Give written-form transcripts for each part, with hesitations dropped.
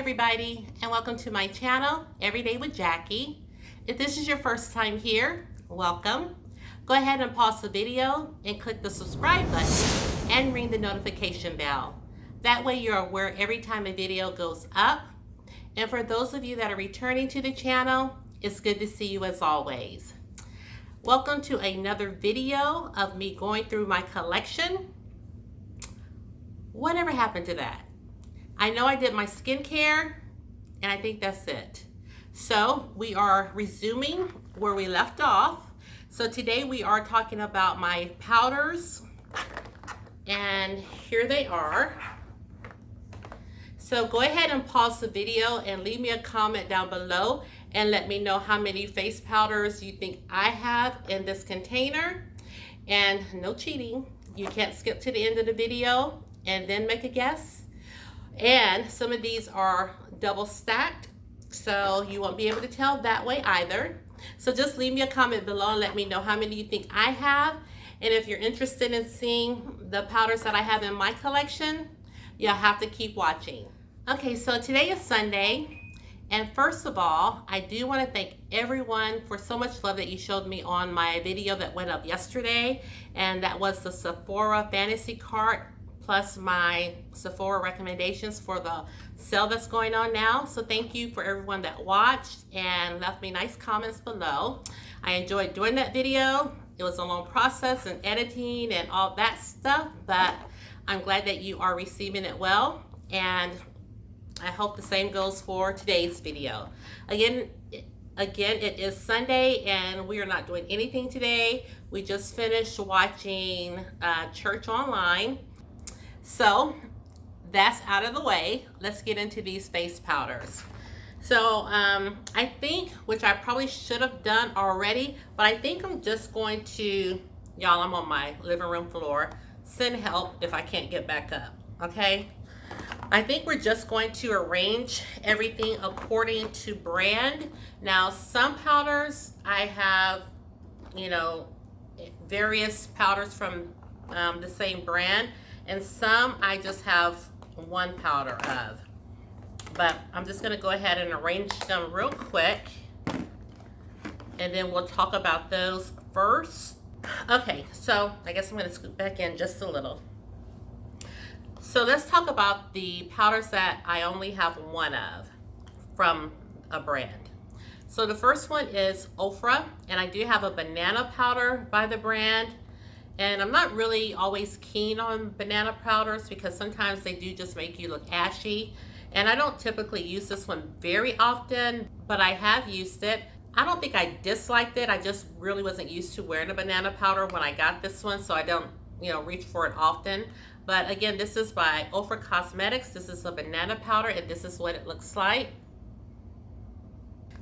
everybody, and welcome to my channel, Everyday with Jackie. If this is your first time here, welcome. Go ahead and pause the video and click the subscribe button and ring the notification bell. That way you're aware every time a video goes up. And for those of you that are returning to the channel, it's good to see you as always. Welcome to another video of me going through my collection. Whatever happened to that? I know I did my skincare, and I think that's it. So we are resuming where we left off. So today we are talking about my powders, and here they are. So go ahead and pause the video and leave me a comment down below and let me know how many face powders you think I have in this container. And no cheating, you can't skip to the end of the video and then make a guess. And some of these are double stacked, so you won't be able to tell that way either. So just leave me a comment below and let me know how many you think I have. And if you're interested in seeing the powders that I have in my collection, you'll have to keep watching. Okay, so today is Sunday. And first of all, I do want to thank everyone for so much love that you showed me on my video that went up yesterday. And that was the Sephora Fantasy Cart plus my Sephora recommendations for the sale that's going on now. So thank you for everyone that watched and left me nice comments below. I enjoyed doing that video. It was a long process and editing and all that stuff, but I'm glad that you are receiving it well. And I hope the same goes for today's video. Again, it is Sunday and we are not doing anything today. We just finished watching church online. So that's out of the way. Let's get into these face powders. So I think, which I probably should have done already, but I think I'm just going to, y'all, I'm on my living room floor. Send help if I can't get back up, okay? I think we're just going to arrange everything according to brand. Now, some powders I have, you know, various powders from the same brand. And some I just have one powder of. But I'm just going to go ahead and arrange them real quick. And then we'll talk about those first. Okay, so I guess I'm going to scoot back in just a little. So let's talk about the powders that I only have one of from a brand. So the first one is Ofra. And I do have a banana powder by the brand. And I'm not really always keen on banana powders because sometimes they do just make you look ashy. And I don't typically use this one very often, but I have used it. I don't think I disliked it. I just really wasn't used to wearing a banana powder when I got this one, so I don't, you know, reach for it often. But again, this is by Ofra Cosmetics. This is a banana powder, and this is what it looks like.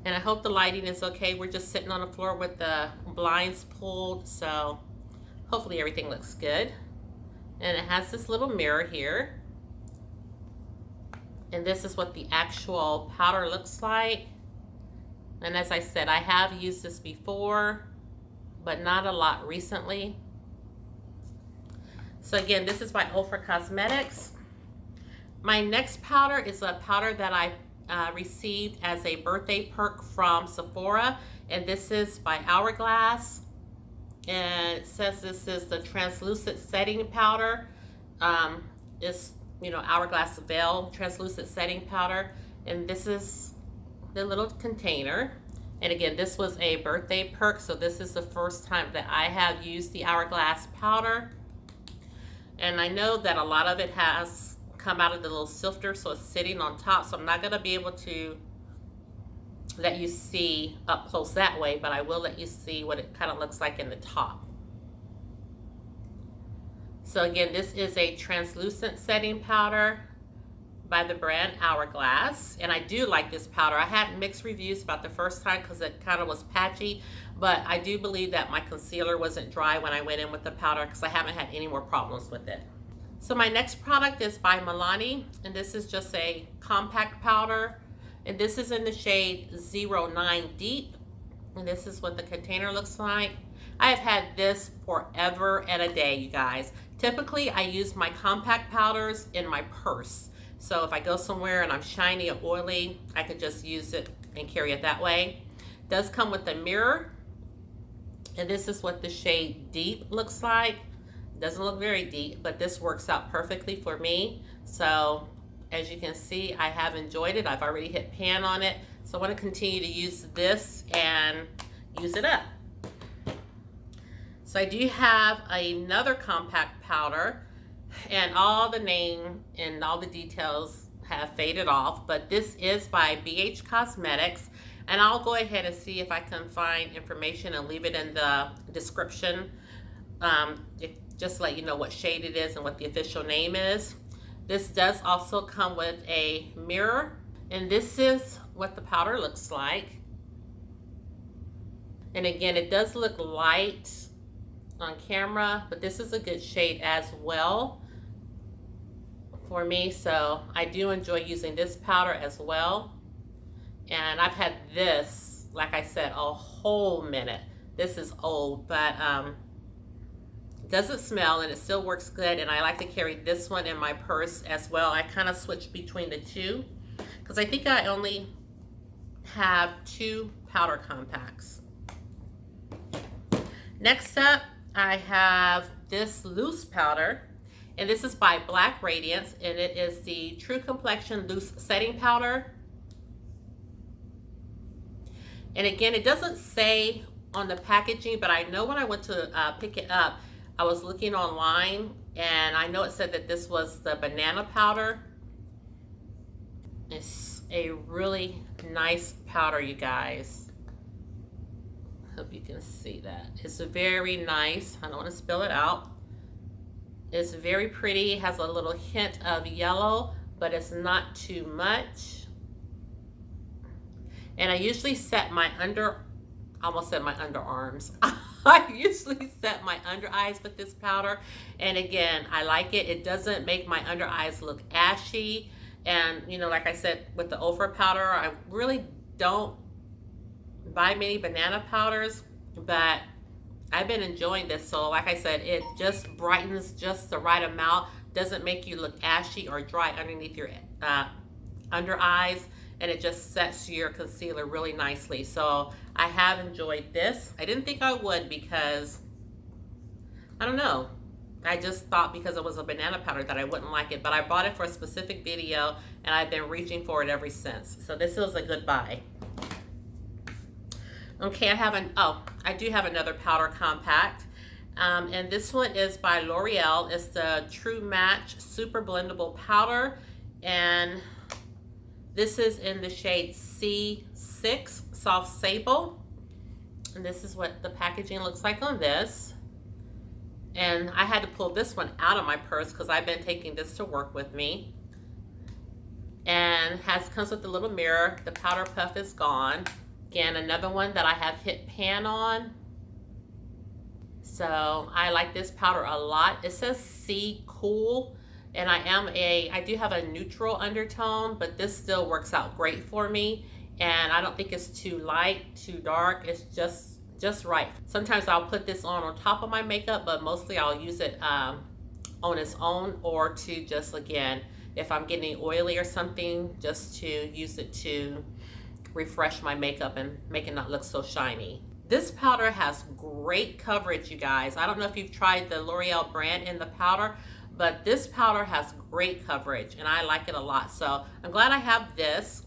And I hope the lighting is okay. We're just sitting on the floor with the blinds pulled, so hopefully everything looks good. And it has this little mirror here. And this is what the actual powder looks like. And as I said, I have used this before, but not a lot recently. So again, this is by Ofra Cosmetics. My next powder is a powder that I received as a birthday perk from Sephora. And this is by Hourglass. And it says this is the translucent setting powder. It's, you know, Hourglass Veil translucent setting powder. And this is the little container. And again, this was a birthday perk. So this is the first time that I have used the Hourglass powder. And I know that a lot of it has come out of the little sifter, so it's sitting on top. So I'm not going to be able to let you see up close that way, but I will let you see what it kind of looks like in the top. So again, this is a translucent setting powder by the brand Hourglass, and I do like this powder. I had mixed reviews about the first time because it kind of was patchy, but I do believe that my concealer wasn't dry when I went in with the powder because I haven't had any more problems with it. So my next product is by Milani, and this is just a compact powder. And this is in the shade 09 Deep. And this is what the container looks like. I have had this forever and a day, you guys. Typically, I use my compact powders in my purse So if I go somewhere and I'm shiny or oily, I could just use it and carry it that way. It does come with a mirror, and this is what the shade Deep looks like. It doesn't look very deep, but this works out perfectly for me. So as you can see, I have enjoyed it. I've already hit pan on it. So I want to continue to use this and use it up. So I do have another compact powder, and all the name and all the details have faded off, but this is by BH Cosmetics, and I'll go ahead and see if I can find information and leave it in the description, just to let you know what shade it is and what the official name is. This does also come with a mirror, and this is what the powder looks like. And again, it does look light on camera, but this is a good shade as well for me, so I do enjoy using this powder as well. And I've had this, like I said, a whole minute. This is old, but it doesn't smell and it still works good, and I like to carry this one in my purse as well. I kind of switch between the two because I think I only have 2 powder compacts. Next up, I have this loose powder, and this is by Black Radiance, and it is the True Complexion Loose Setting Powder. And again, it doesn't say on the packaging, but I know when I went to pick it up, I was looking online, and I know it said that this was the banana powder. It's a really nice powder, you guys. Hope you can see that. It's very nice. I don't want to spill it out. It's very pretty. It has a little hint of yellow, but it's not too much. And I usually set my almost said my underarms. I usually set my under eyes with this powder. And again, I like it. It doesn't make my under eyes look ashy. And you know, like I said, with the Ofra powder, I really don't buy many banana powders, but I've been enjoying this. So like I said, it just brightens just the right amount, doesn't make you look ashy or dry underneath your under eyes, and it just sets your concealer really nicely. So I have enjoyed this. I didn't think I would because, I don't know, I just thought because it was a banana powder that I wouldn't like it, but I bought it for a specific video and I've been reaching for it ever since. So this is a good buy. Okay, I do have another powder compact, and this one is by L'Oreal. It's the True Match Super Blendable Powder, and this is in the shade C6 Soft Sable, and this is what the packaging looks like on this. And I had to pull this one out of my purse because I've been taking this to work with me. And comes with a little mirror. The powder puff is gone. Again, another one that I have hit pan on. So I like this powder a lot. It says C Cool, and I do have a neutral undertone, but this still works out great for me. And I don't think it's too light, too dark. It's just right. Sometimes I'll put this on top of my makeup, but mostly I'll use it on its own, or to just, again, if I'm getting oily or something, just to use it to refresh my makeup and make it not look so shiny. This powder has great coverage, you guys. I don't know if you've tried the L'Oreal brand in the powder, but this powder has great coverage and I like it a lot. So I'm glad I have this,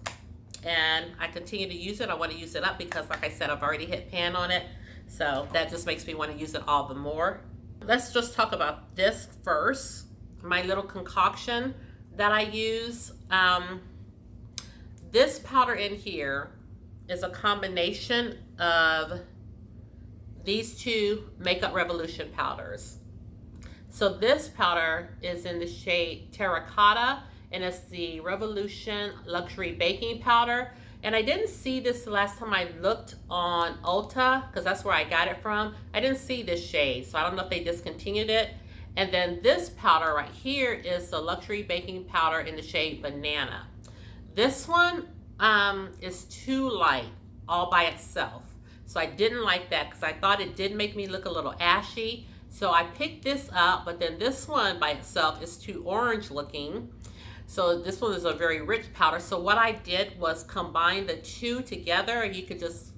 and I continue to use it. I want to use it up because, like I said, I've already hit pan on it. So that just makes me want to use it all the more. Let's just talk about this first. My little concoction that I use. This powder in here is a combination of these 2 Makeup Revolution powders. So this powder is in the shade Terracotta, and it's the Revolution Luxury Baking Powder. And I didn't see this the last time I looked on Ulta, because that's where I got it from. I didn't see this shade, so I don't know if they discontinued it. And then this powder right here is the Luxury Baking Powder in the shade Banana. This one is too light all by itself. So I didn't like that because I thought it did make me look a little ashy. So I picked this up, but then this one by itself is too orange looking. So this one is a very rich powder. So what I did was combine the two together. You could just,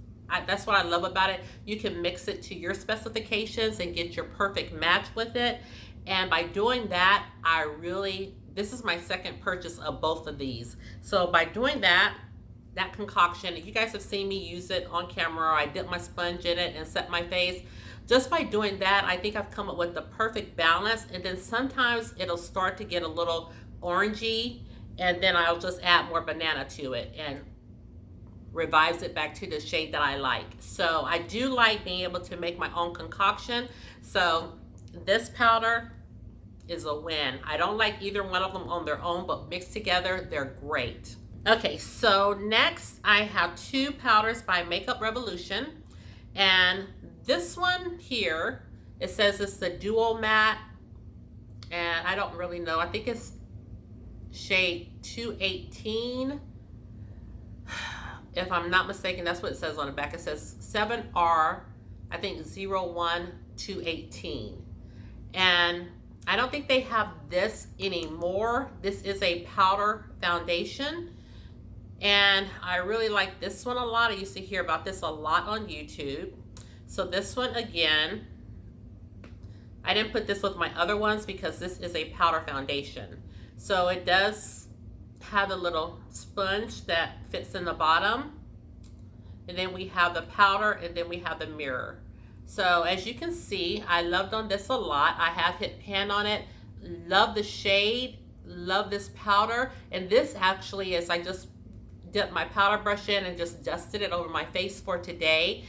that's what I love about it. You can mix it to your specifications and get your perfect match with it. And by doing that, this is my second purchase of both of these. So by doing that concoction, you guys have seen me use it on camera. I dip my sponge in it and set my face. Just by doing that, I think I've come up with the perfect balance. And then sometimes it'll start to get a little orangey, and then I'll just add more banana to it and revives it back to the shade that I like. So I do like being able to make my own concoction. So this powder is a win. I don't like either one of them on their own, but mixed together, they're great. Okay, so next I have two powders by Makeup Revolution. And this one here, it says it's the Duo Matte. And I don't really know. I think it's shade 218. If I'm not mistaken, that's what it says on the back. It says 7R, I think 01218. And I don't think they have this anymore. This is a powder foundation. And I really like this one a lot. I used to hear about this a lot on YouTube. So this one, again, I didn't put this with my other ones because this is a powder foundation. So it does have a little sponge that fits in the bottom. And then we have the powder, and then we have the mirror. So as you can see, I loved on this a lot. I have hit pan on it. Love the shade. Love this powder. And this actually is, I just dipped my powder brush in and just dusted it over my face for today.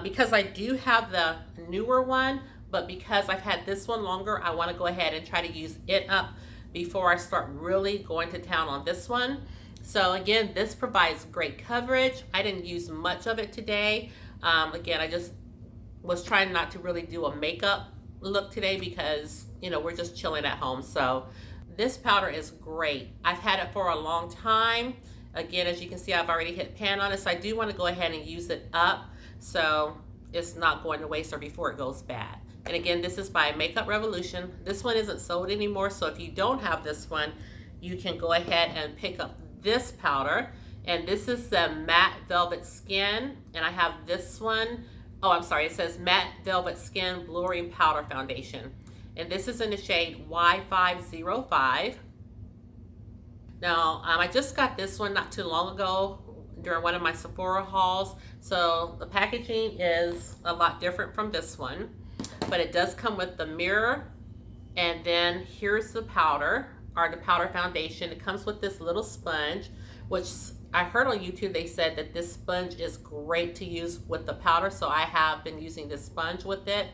Because I do have the newer one, but because I've had this one longer, I want to go ahead and try to use it up before I start really going to town on this one. So again, this provides great coverage. I didn't use much of it today. Again, I just was trying not to really do a makeup look today because, you know, we're just chilling at home. So this powder is great. I've had it for a long time. Again, as you can see, I've already hit pan on it. So I do want to go ahead and use it up so it's not going to waste or before it goes bad. And again, this is by Makeup Revolution. This one isn't sold anymore, so if you don't have this one, you can go ahead and pick up this powder. And this is the Matte Velvet Skin, and I have this one. Oh, I'm sorry, it says Matte Velvet Skin Blurring Powder Foundation. And this is in the shade Y505. Now, I just got this one not too long ago during one of my Sephora hauls. So the packaging is a lot different from this one. But it does come with the mirror, and then here's the powder, or the powder foundation. It comes with this little sponge, which I heard on YouTube they said that this sponge is great to use with the powder, so I have been using this sponge with it.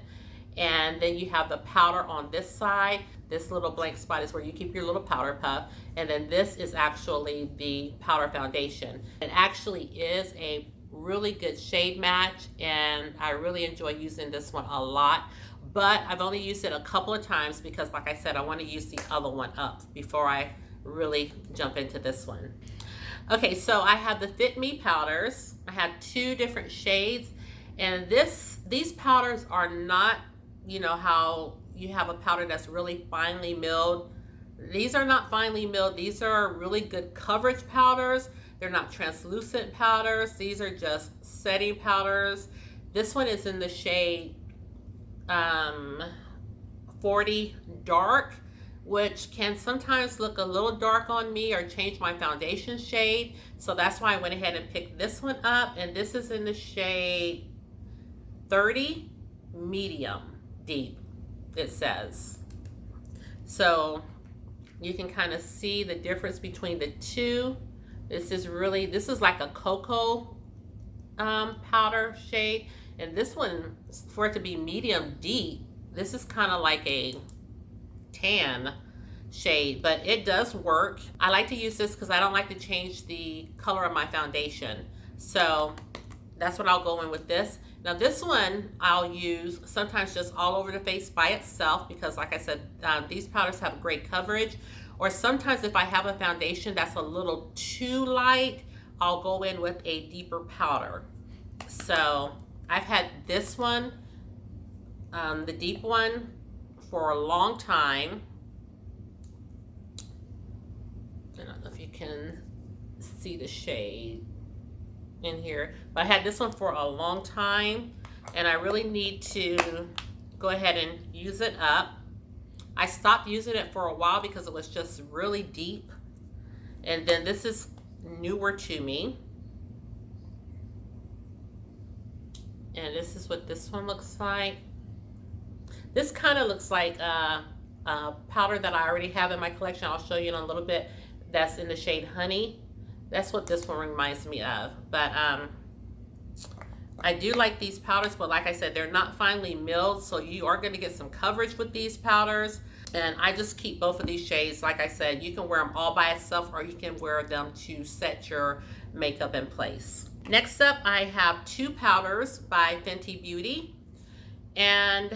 And then you have the powder on this side. This little blank spot is where you keep your little powder puff, and then this is actually the powder foundation. It actually is a really good shade match, and I really enjoy using this one a lot, but I've only used it a couple of times because, like I said, I want to use the other one up before I really jump into this one. Okay, so I have the Fit Me powders. I have two different shades, and these powders are not, you know, how you have a powder that's really finely milled. These are not finely milled. These are really good coverage powders. They're not translucent powders. These are just setting powders. This one is in the shade 40 Dark, which can sometimes look a little dark on me or change my foundation shade. So that's why I went ahead and picked this one up. And this is in the shade 30 Medium Deep, it says. So you can kind of see the difference between the two. This is like a cocoa powder shade. And this one, for it to be medium deep, this is kind of like a tan shade, but it does work. I like to use this because I don't like to change the color of my foundation. So that's what I'll go in with this. Now this one I'll use sometimes just all over the face by itself because, like I said, these powders have great coverage. Or sometimes if I have a foundation that's a little too light, I'll go in with a deeper powder. So I've had this one, the deep one, for a long time. I don't know if you can see the shade in here, but I had this one for a long time and I really need to go ahead and use it up. I stopped using it for a while because it was just really deep, and then this is newer to me, and this is what this one looks like. This kind of looks like a powder that I already have in my collection. I'll show you in a little bit. That's in the shade Honey. That's what this one reminds me of. But I do like these powders, but like I said, they're not finely milled, so you are going to get some coverage with these powders. And I just keep both of these shades. Like I said, you can wear them all by itself, or you can wear them to set your makeup in place. Next up, I have two powders by Fenty Beauty. And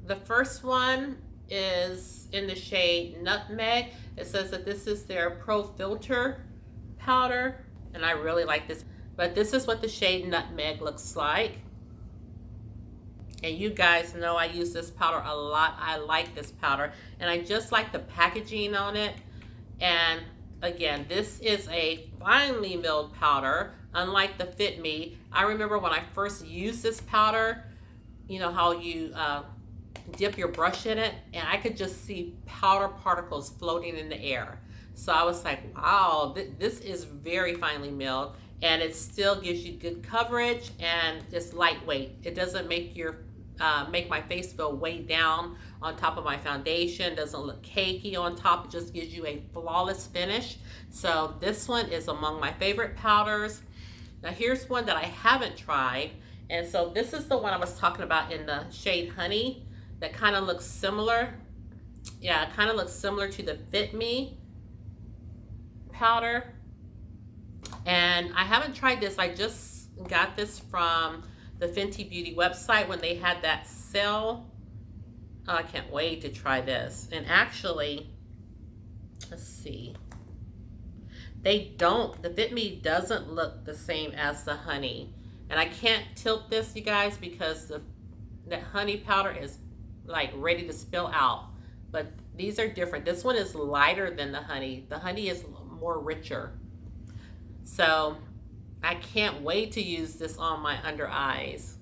the first one is in the shade Nutmeg. It says that this is their Pro Filt'r powder, and I really like this. But this is what the shade Nutmeg looks like. And you guys know I use this powder a lot. I like this powder, and I just like the packaging on it. And again, this is a finely milled powder, unlike the Fit Me. I remember when I first used this powder, you know how you dip your brush in it, and I could just see powder particles floating in the air. So I was like, wow, this is very finely milled, and it still gives you good coverage, and it's lightweight. It doesn't make your make my face feel weighed down on top of my foundation. It doesn't look cakey on top. It just gives you a flawless finish. So this one is among my favorite powders. Now here's one that I haven't tried, and so this is the one I was talking about in the shade Honey that kind of looks similar. Yeah, it kind of looks similar to the Fit Me powder. And I haven't tried this. I just got this from the Fenty Beauty website when they had that sale. Oh, I can't wait to try this. And actually, let's see. The Fit Me doesn't look the same as the Honey. And I can't tilt this, you guys, because that Honey powder is like ready to spill out. But these are different. This one is lighter than the Honey. The Honey is more richer. So I can't wait to use this on my under eyes.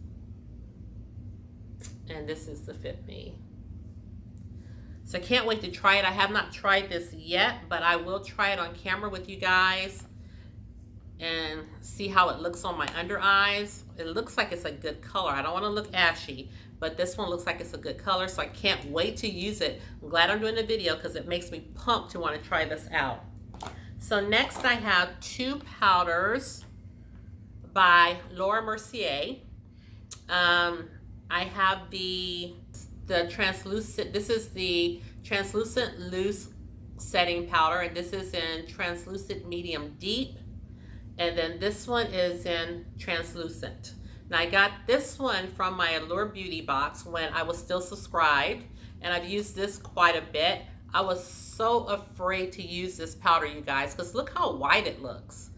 And this is the Fit Me. So I can't wait to try it. I have not tried this yet, but I will try it on camera with you guys and see how it looks on my under eyes. It looks like it's a good color. I don't want to look ashy, but this one looks like it's a good color, so I can't wait to use it. I'm glad I'm doing the video because it makes me pumped to want to try this out. So next I have two powders by Laura Mercier. I have the translucent, this is the translucent loose setting powder, and this is in translucent medium deep, and then this one is in translucent. Now I got this one from my Allure Beauty box when I was still subscribed, and I've used this quite a bit. I was so afraid to use this powder, you guys, because look how white it looks.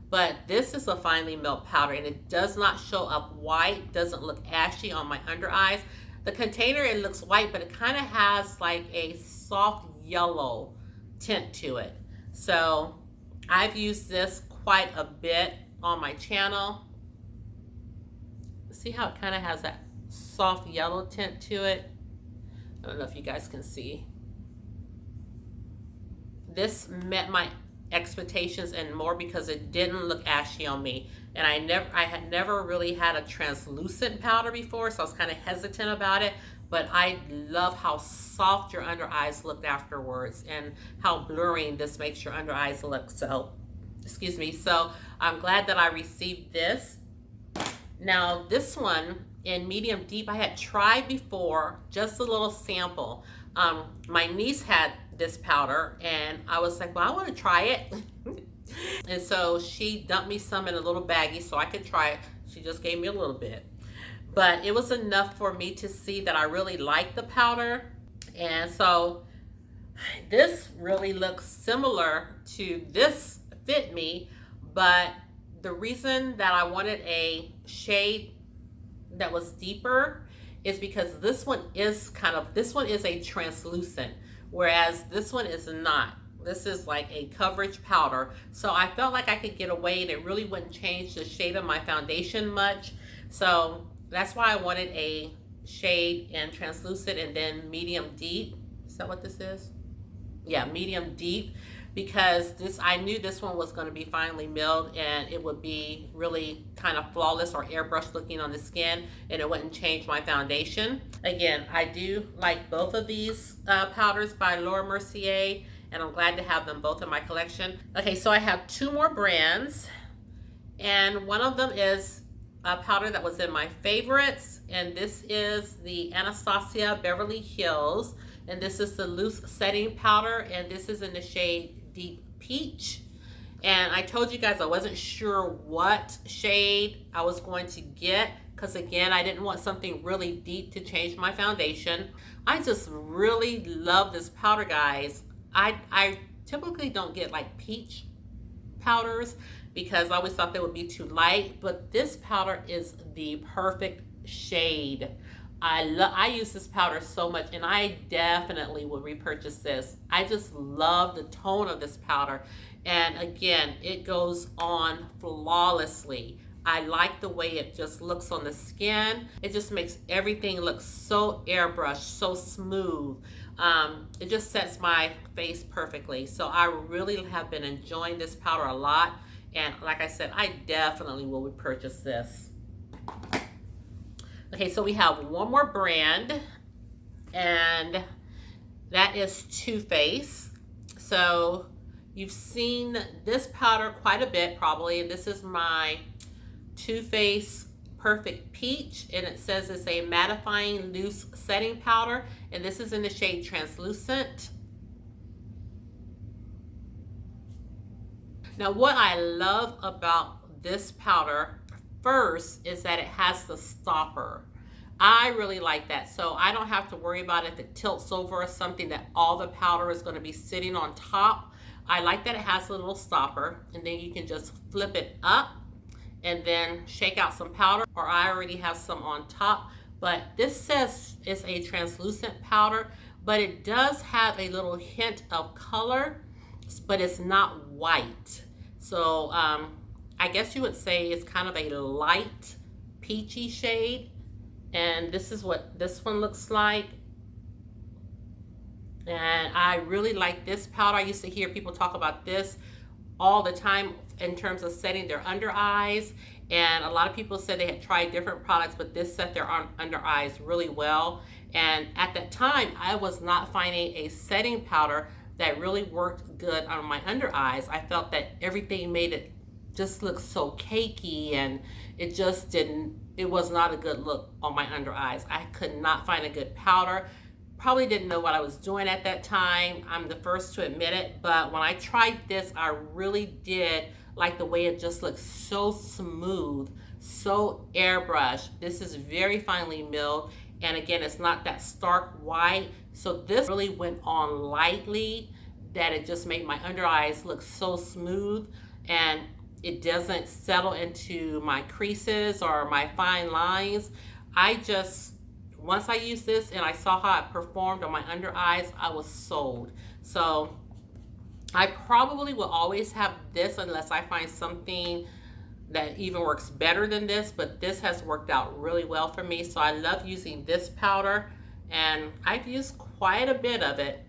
But this is a finely milled powder, and it does not show up white, doesn't look ashy on my under eyes. The container, it looks white, but it kind of has like a soft yellow tint to it. So I've used this quite a bit on my channel. See how it kind of has that soft yellow tint to it? I don't know if you guys can see. This met my expectations and more because it didn't look ashy on me, and I had never really had a translucent powder before, so I was kind of hesitant about it. But I love how soft your under eyes looked afterwards, and how blurring this makes your under eyes look. So excuse me. So I'm glad that I received this. Now this one in medium deep I had tried before, just a little sample. My niece had this powder, and I was like, well, I want to try it. And so she dumped me some in a little baggie so I could try it. She just gave me a little bit, but it was enough for me to see that I really like the powder. And so this really looks similar to this Fit Me, but the reason that I wanted a shade that was deeper is because this one is a translucent, whereas this one is not. This is like a coverage powder. So I felt like I could get away and it really wouldn't change the shade of my foundation much. So that's why I wanted a shade in translucent and then medium deep. Is that what this is? Yeah, medium deep, because I knew this one was going to be finely milled and it would be really kind of flawless or airbrush looking on the skin, and it wouldn't change my foundation. Again, I do like both of these powders by Laura Mercier, and I'm glad to have them both in my collection. Okay, so I have two more brands, and one of them is a powder that was in my favorites, and this is the Anastasia Beverly Hills, and this is the loose setting powder, and this is in the shade Deep Peach. And I told you guys I wasn't sure what shade I was going to get, because again, I didn't want something really deep to change my foundation. I just really love this powder, guys. I typically don't get like peach powders because I always thought they would be too light, but this powder is the perfect shade. I use this powder so much, and I definitely would repurchase this. I just love the tone of this powder, and again, it goes on flawlessly. I like the way it just looks on the skin. It just makes everything look so airbrushed, so smooth. It just sets my face perfectly. So I really have been enjoying this powder a lot, and like I said, I definitely will repurchase this. Okay, so we have one more brand, and that is Too Faced. So you've seen this powder quite a bit probably, and this is my Too Faced Perfect Peach, and it says it's a mattifying loose setting powder, and this is in the shade Translucent. Now what I love about this powder first is that it has the stopper. I really like that, so I don't have to worry about if it tilts over or something that all the powder is going to be sitting on top. I like that it has a little stopper, and then you can just flip it up and then shake out some powder, or I already have some on top. But this says it's a translucent powder, but it does have a little hint of color, but it's not white. So I guess you would say it's kind of a light peachy shade, and this is what this one looks like. And I really like this powder. I used to hear people talk about this all the time in terms of setting their under eyes, and a lot of people said they had tried different products, but this set their under eyes really well. And at that time, I was not finding a setting powder that really worked good on my under eyes. I felt that everything made it just look so cakey, and it just didn't, it was not a good look on my under eyes. I could not find a good powder. Probably didn't know what I was doing at that time. I'm the first to admit it, but when I tried this, I really did like the way it just looks so smooth, so airbrushed. This is very finely milled, and again, it's not that stark white. So this really went on lightly, that it just made my under eyes look so smooth, and it doesn't settle into my creases or my fine lines. Once I used this and I saw how it performed on my under eyes, I was sold. So I probably will always have this unless I find something that even works better than this, but this has worked out really well for me. So I love using this powder, and I've used quite a bit of it.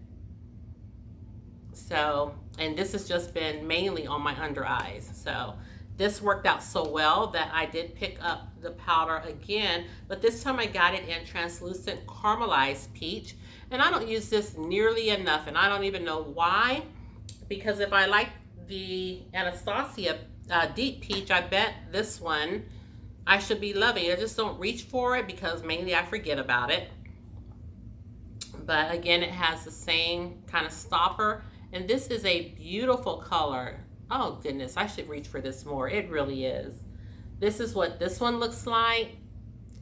So, and this has just been mainly on my under eyes. So this worked out so well that I did pick up the powder again, but this time I got it in Translucent Caramelized Peach. And I don't use this nearly enough, and I don't even know why, because if I like the Anastasia Deep Peach, I bet this one I should be loving. I just don't reach for it because mainly I forget about it. But again, it has the same kind of stopper, and this is a beautiful color. Oh goodness, I should reach for this more. It really is. This is what this one looks like,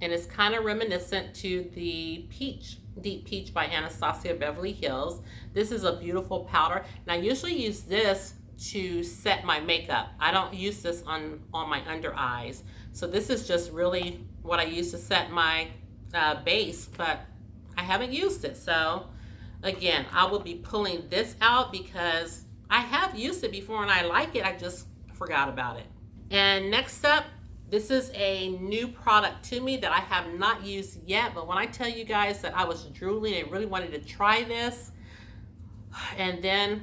and it's kind of reminiscent to the Peach, Deep Peach by Anastasia Beverly Hills. This is a beautiful powder, and I usually use this to set my makeup. I don't use this on my under eyes. So this is just really what I use to set my base, but I haven't used it. So again, I will be pulling this out because I have used it before and I like it. I just forgot about it. And next up, this is a new product to me that I have not used yet. But when I tell you guys that I was drooling and really wanted to try this, and then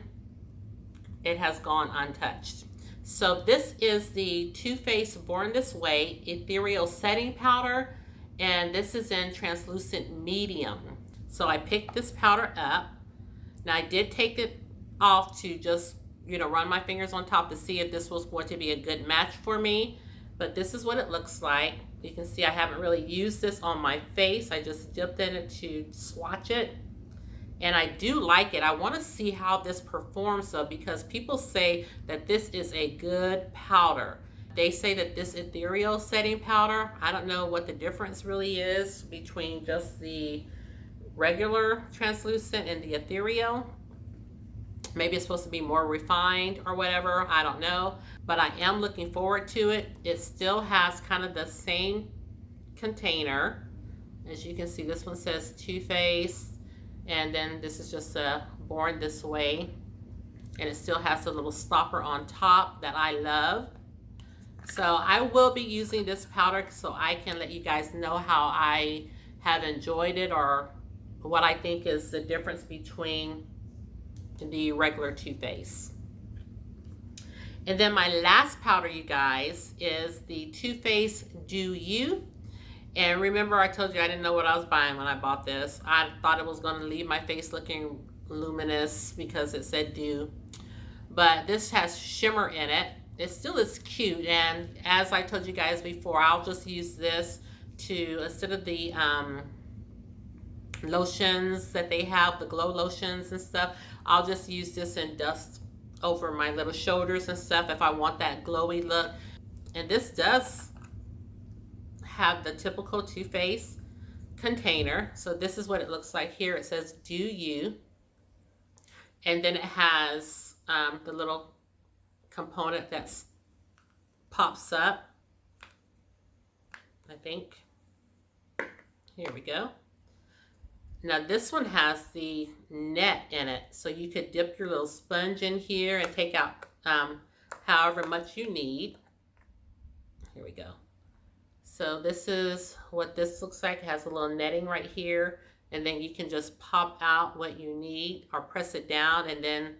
it has gone untouched. So this is the Too Faced Born This Way Ethereal Setting Powder, and this is in translucent medium. So I picked this powder up. Now I did take it off to just, you know, run my fingers on top to see if this was going to be a good match for me. But this is what it looks like. You can see I haven't really used this on my face. I just dipped in it to swatch it. And I do like it. I want to see how this performs though, because people say that this is a good powder. They say that this ethereal setting powder, I don't know what the difference really is between just the regular translucent and the ethereal. Maybe it's supposed to be more refined or whatever, I don't know. But I am looking forward to it. It still has kind of the same container. As you can see, this one says Too Faced. And then this is just a Born This Way. And it still has a little stopper on top that I love. So I will be using this powder so I can let you guys know how I have enjoyed it or what I think is the difference between the regular Too Faced. And then my last powder, you guys, is the Too Faced Do You. And remember, I told you I didn't know what I was buying when I bought this. I thought it was going to leave my face looking luminous because it said dew. But this has shimmer in it. It still is cute. And as I told you guys before, I'll just use this to, instead of the lotions that they have, the glow lotions and stuff, I'll just use this and dust over my little shoulders and stuff if I want that glowy look. And this does have the typical Too Faced container. So this is what it looks like here. It says Do You. And then it has the little component that pops up, I think. Here we go. Now this one has the net in it. So you could dip your little sponge in here and take out however much you need. Here we go. So this is what this looks like. It has a little netting right here, and then you can just pop out what you need or press it down, and then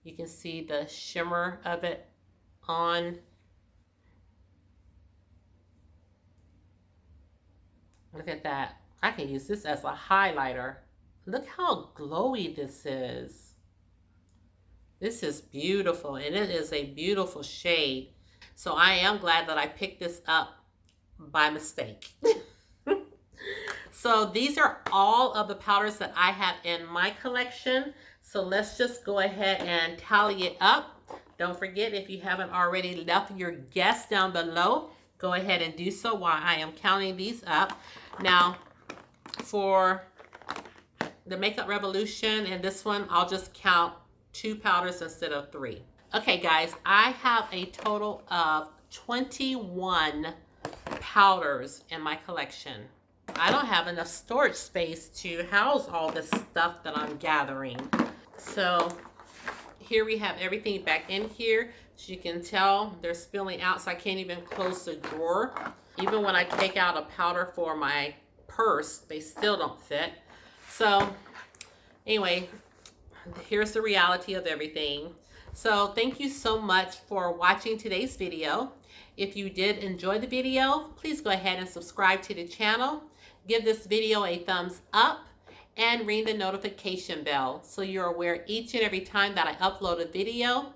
you can see the shimmer of it on. Look at that. I can use this as a highlighter. Look how glowy this is. This is beautiful, and it is a beautiful shade. So I am glad that I picked this up by mistake. So these are all of the powders that I have in my collection. So let's just go ahead and tally it up. Don't forget, if you haven't already left your guess down below, go ahead and do so while I am counting these up. Now for the Makeup Revolution and this one, I'll just count 2 powders instead of 3. Okay guys, I have a total of 21 powders in my collection. I don't have enough storage space to house all this stuff that I'm gathering. So here we have everything back in here. As you can tell, they're spilling out, so I can't even close the drawer. Even when I take out a powder for my purse, they still don't fit. So anyway, here's the reality of everything. So thank you so much for watching today's video. If you did enjoy the video, please go ahead and subscribe to the channel. Give this video a thumbs up and ring the notification bell so you're aware each and every time that I upload a video.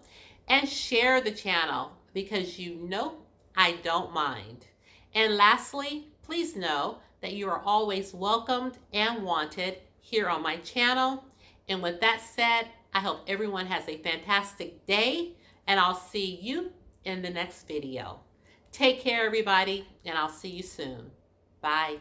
And share the channel because you know I don't mind. And lastly, please know that you are always welcomed and wanted here on my channel. And with that said, I hope everyone has a fantastic day, and I'll see you in the next video. Take care, everybody, and I'll see you soon. Bye.